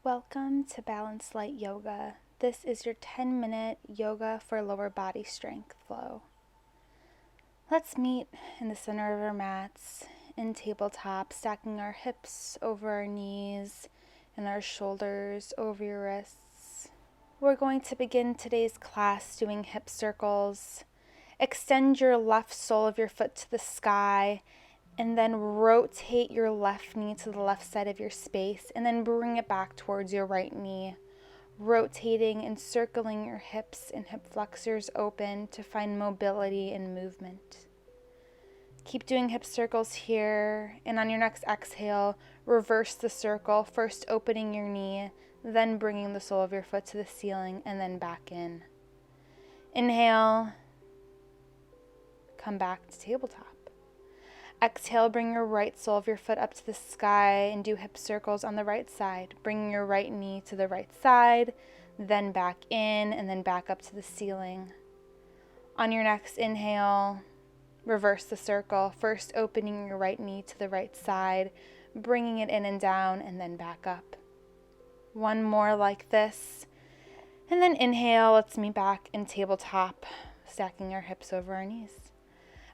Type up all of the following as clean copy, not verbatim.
Welcome to Balanced Light Yoga. This is your 10-minute yoga for lower body strength flow. Let's meet in the center of our mats in tabletop, stacking our hips over our knees and our shoulders over your wrists. We're going to begin today's class doing hip circles. Extend your left sole of your foot to the sky, and then rotate your left knee to the left side of your space, and then bring it back towards your right knee, rotating and circling your hips and hip flexors open to find mobility and movement. Keep doing hip circles here, and on your next exhale, reverse the circle, first opening your knee, then bringing the sole of your foot to the ceiling, and then back in. Inhale, come back to tabletop. Exhale, bring your right sole of your foot up to the sky and do hip circles on the right side. Bring your right knee to the right side, then back in, and then back up to the ceiling. On your next inhale, reverse the circle, first opening your right knee to the right side, bringing it in and down, and then back up. One more like this. And then inhale, let's meet back in tabletop, stacking our hips over our knees.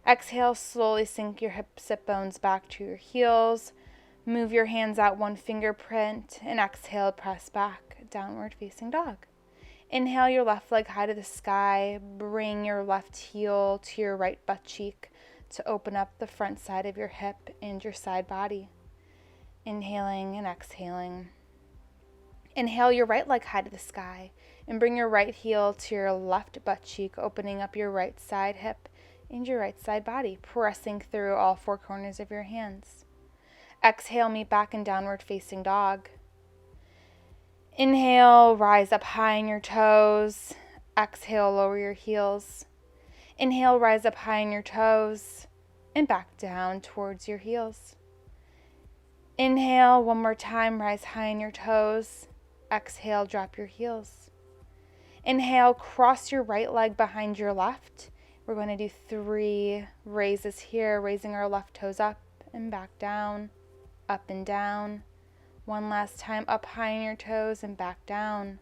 Exhale, slowly sink your hip sit bones back to your heels. Move your hands out one fingerprint, and exhale, press back, downward facing dog. Inhale your left leg high to the sky. Bring your left heel to your right butt cheek to open up the front side of your hip and your side body. Inhaling and exhaling. Inhale your right leg high to the sky and bring your right heel to your left butt cheek, opening up your right side hip and your right side body, pressing through all four corners of your hands. Exhale, meet back in downward facing dog. Inhale, rise up high in your toes. Exhale, lower your heels. Inhale, rise up high in your toes and back down towards your heels. Inhale, one more time, rise high in your toes. Exhale, drop your heels. Inhale, cross your right leg behind your left. We're going to do 3 raises here, raising our left toes up and back down, up and down. One last time, up high in your toes and back down.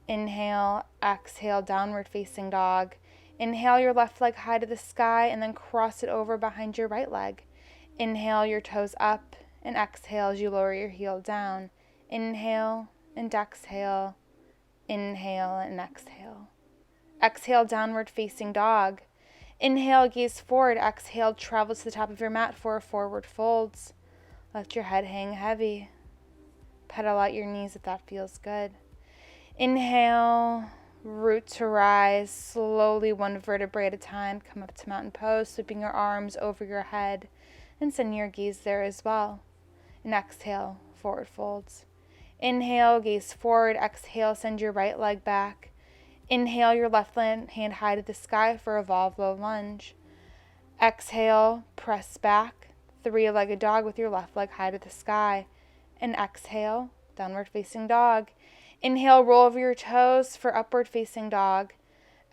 Inhale, exhale, downward facing dog. Inhale your left leg high to the sky and then cross it over behind your right leg. Inhale your toes up and exhale as you lower your heel down. Inhale and exhale, inhale and exhale. Exhale, downward facing dog. Inhale, gaze forward. Exhale, travel to the top of your mat for forward folds. Let your head hang heavy. Pedal out your knees if that feels good. Inhale, root to rise. Slowly, one vertebrae at a time. Come up to mountain pose, sweeping your arms over your head and send your gaze there as well. And exhale, forward folds. Inhale, gaze forward. Exhale, send your right leg back. Inhale your left hand high to the sky for a low lunge. Exhale, press back, 3-legged dog with your left leg high to the sky. And exhale, downward facing dog. Inhale, roll over your toes for upward facing dog.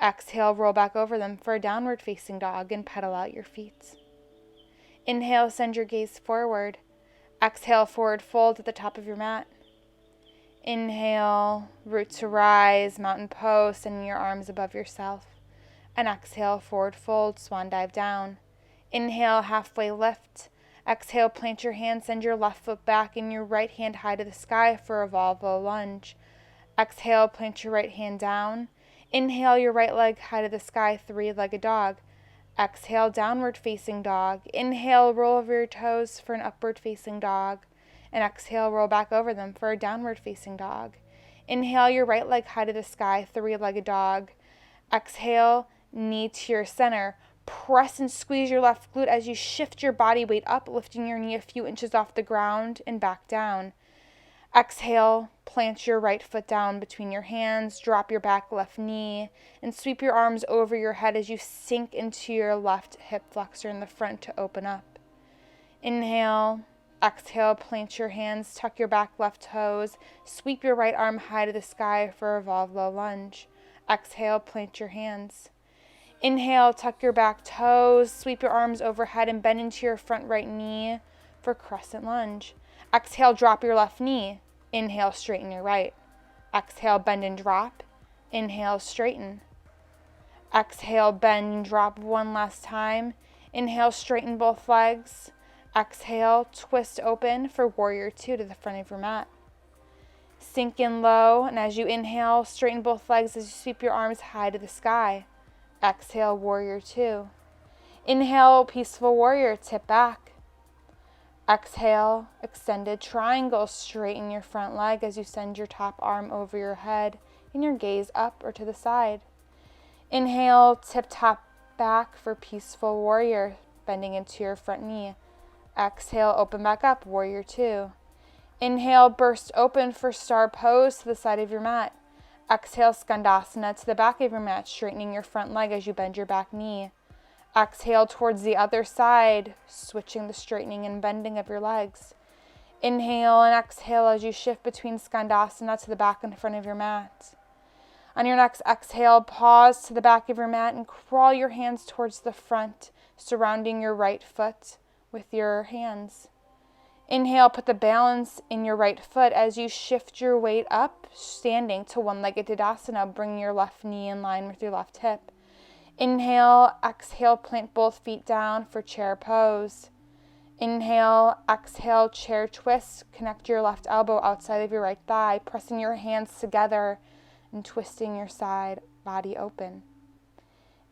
Exhale, roll back over them for a downward facing dog and pedal out your feet. Inhale, send your gaze forward. Exhale, forward fold at the top of your mat. Inhale, root to rise, mountain pose, sending your arms above yourself. And exhale, forward fold, swan dive down. Inhale, halfway lift. Exhale, plant your hand, send your left foot back and your right hand high to the sky for a Volvo lunge. Exhale, plant your right hand down. Inhale, your right leg high to the sky, 3-legged dog. Exhale, downward facing dog. Inhale, roll over your toes for an upward facing dog. And exhale, roll back over them for a downward facing dog. Inhale, your right leg high to the sky, 3-legged dog. Exhale, knee to your center. Press and squeeze your left glute as you shift your body weight up, lifting your knee a few inches off the ground and back down. Exhale, plant your right foot down between your hands, drop your back left knee, and sweep your arms over your head as you sink into your left hip flexor in the front to open up. Inhale. Exhale, plant your hands, tuck your back left toes, sweep your right arm high to the sky for a low lunge. Exhale, plant your hands. Inhale, tuck your back toes, sweep your arms overhead and bend into your front right knee for crescent lunge. Exhale, drop your left knee. Inhale, straighten your right. Exhale, bend and drop. Inhale, straighten. Exhale, bend and drop one last time. Inhale, straighten both legs. Exhale, twist open for warrior two to the front of your mat. Sink in low, and as you inhale, straighten both legs as you sweep your arms high to the sky. Exhale, warrior two. Inhale, peaceful warrior, tip back. Exhale, extended triangle, straighten your front leg as you send your top arm over your head and your gaze up or to the side. Inhale, tip top back for peaceful warrior, bending into your front knee. Exhale, open back up, warrior two. Inhale, burst open for star pose to the side of your mat. Exhale, skandasana to the back of your mat, straightening your front leg as you bend your back knee. Exhale towards the other side, switching the straightening and bending of your legs. Inhale and exhale as you shift between skandasana to the back and front of your mat. On your next exhale, pause to the back of your mat and crawl your hands towards the front, surrounding your right foot with your hands. Inhale, put the balance in your right foot as you shift your weight up, standing to one-legged Tadasana, bringing your left knee in line with your left hip. Inhale, exhale, plant both feet down for chair pose. Inhale, exhale, chair twist, connect your left elbow outside of your right thigh, pressing your hands together and twisting your side body open.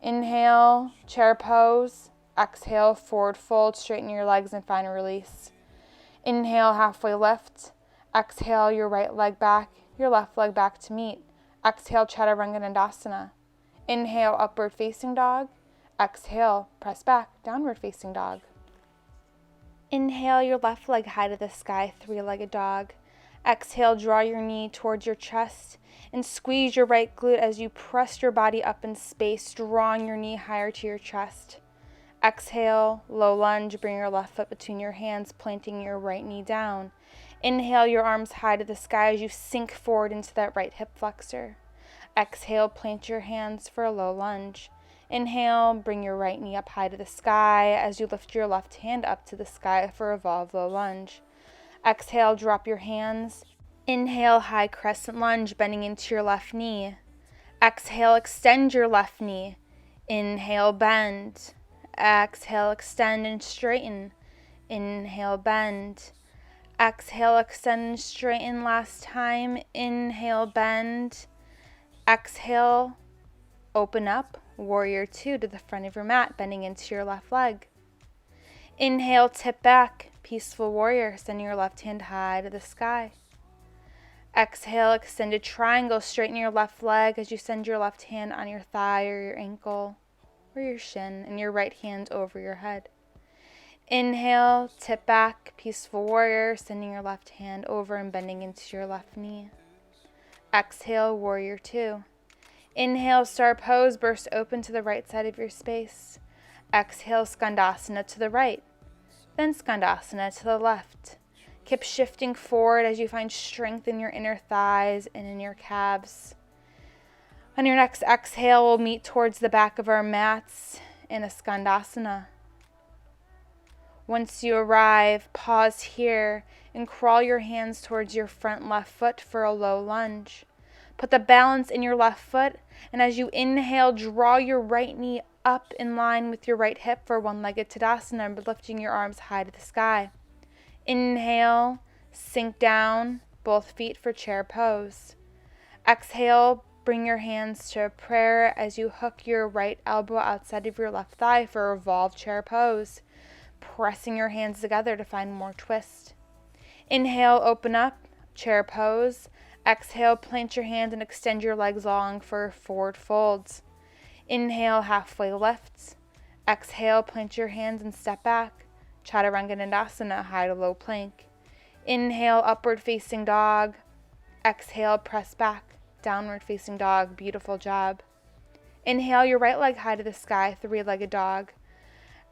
Inhale, chair pose. Exhale, forward fold, straighten your legs and find a release. Inhale, halfway lift. Exhale, your right leg back, your left leg back to meet. Exhale, Chaturanga Dandasana. Inhale, upward facing dog. Exhale, press back, downward facing dog. Inhale, your left leg high to the sky, three-legged dog. Exhale, draw your knee towards your chest and squeeze your right glute as you press your body up in space, drawing your knee higher to your chest. Exhale, low lunge, bring your left foot between your hands, planting your right knee down. Inhale, your arms high to the sky as you sink forward into that right hip flexor. Exhale, plant your hands for a low lunge. Inhale, bring your right knee up high to the sky as you lift your left hand up to the sky for evolve low lunge. Exhale, drop your hands. Inhale, high crescent lunge, bending into your left knee. Exhale, extend your left knee. Inhale, bend. Exhale, extend and straighten. Inhale, bend. Exhale, extend and straighten last time. Inhale, bend. Exhale, open up, warrior two to the front of your mat, bending into your left leg. Inhale, tip back, peaceful warrior, sending your left hand high to the sky. Exhale, extended triangle, straighten your left leg as you send your left hand on your thigh or your ankle or your shin and your right hand over your head. Inhale, tip back, peaceful warrior, sending your left hand over and bending into your left knee. Exhale, warrior two. Inhale, star pose, burst open to the right side of your space. Exhale, skandasana to the right, then skandasana to the left. Keep shifting forward as you find strength in your inner thighs and in your calves. On your next exhale, we'll meet towards the back of our mats in a skandasana. Once you arrive, pause here and crawl your hands towards your front left foot for a low lunge. Put the balance in your left foot, and as you inhale, draw your right knee up in line with your right hip for one-legged Tadasana, lifting your arms high to the sky. Inhale, sink down, both feet for chair pose. Exhale, bring your hands to a prayer as you hook your right elbow outside of your left thigh for a revolved chair pose, pressing your hands together to find more twist. Inhale, open up, chair pose. Exhale, plant your hands and extend your legs long for forward folds. Inhale, halfway lifts. Exhale, plant your hands and step back. Chaturanga Dandasana, high to low plank. Inhale, upward facing dog. Exhale, press back. Downward facing dog, beautiful job. Inhale, your right leg high to the sky, three-legged dog.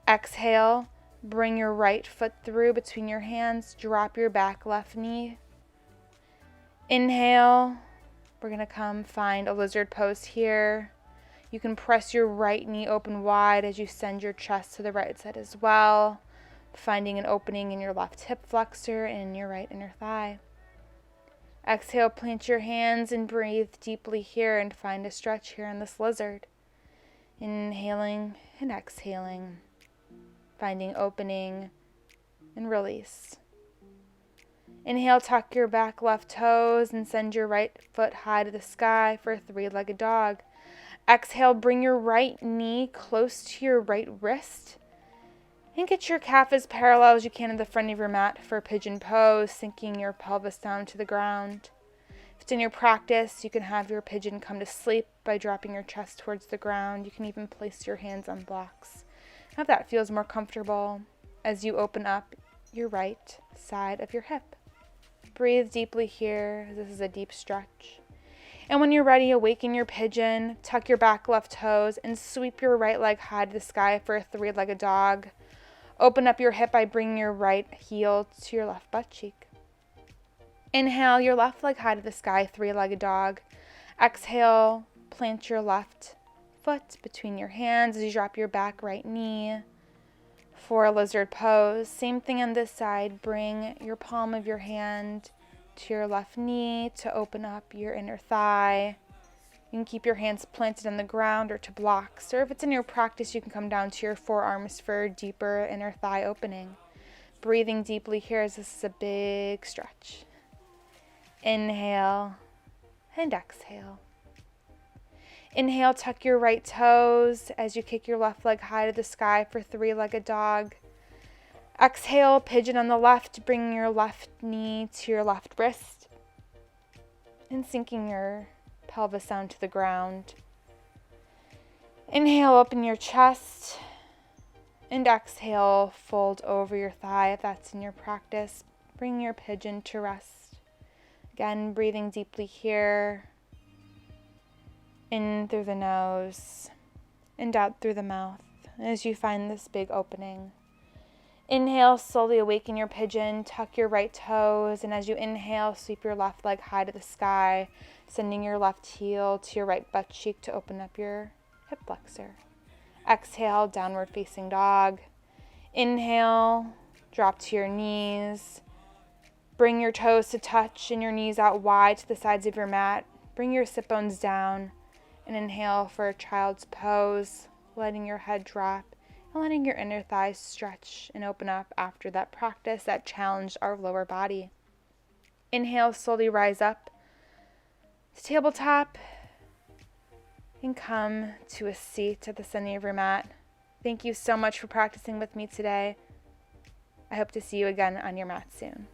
Exhale, bring your right foot through between your hands, drop your back left knee. Inhale, we're going to come find a lizard pose here. You can press your right knee open wide as you send your chest to the right side as well, finding an opening in your left hip flexor and in your right inner thigh. Exhale, plant your hands and breathe deeply here and find a stretch here in this lizard. Inhaling and exhaling, finding opening and release. Inhale, tuck your back left toes and send your right foot high to the sky for a three-legged dog. Exhale, bring your right knee close to your right wrist and get your calf as parallel as you can to the front of your mat for a pigeon pose, sinking your pelvis down to the ground. If it's in your practice, you can have your pigeon come to sleep by dropping your chest towards the ground. You can even place your hands on blocks. If that feels more comfortable as you open up your right side of your hip. Breathe deeply here. This is a deep stretch. And when you're ready, awaken your pigeon, tuck your back left toes, and sweep your right leg high to the sky for a three-legged dog. Open up your hip by bringing your right heel to your left butt cheek. Inhale, your left leg high to the sky, three-legged dog. Exhale, plant your left foot between your hands as you drop your back right knee for a lizard pose. Same thing on this side. Bring your palm of your hand to your left knee to open up your inner thigh. You can keep your hands planted on the ground or to blocks, or if it's in your practice, you can come down to your forearms for a deeper inner thigh opening. Breathing deeply here as this is a big stretch. Inhale and exhale. Inhale, tuck your right toes as you kick your left leg high to the sky for three-legged dog. Exhale, pigeon on the left, bring your left knee to your left wrist and sinking your pelvis down to the ground. Inhale, open your chest, and exhale, fold over your thigh if that's in your practice. Bring your pigeon to rest. Again, breathing deeply here. In through the nose and out through the mouth as you find this big opening. Inhale, slowly awaken your pigeon, tuck your right toes, and as you inhale, sweep your left leg high to the sky, sending your left heel to your right butt cheek to open up your hip flexor. Exhale, downward facing dog. Inhale, drop to your knees. Bring your toes to touch and your knees out wide to the sides of your mat. Bring your sit bones down. And inhale for a child's pose, letting your head drop and letting your inner thighs stretch and open up after that practice that challenged our lower body. Inhale, slowly rise up to tabletop and come to a seat at the center of your mat. Thank you so much for practicing with me today. I hope to see you again on your mat soon.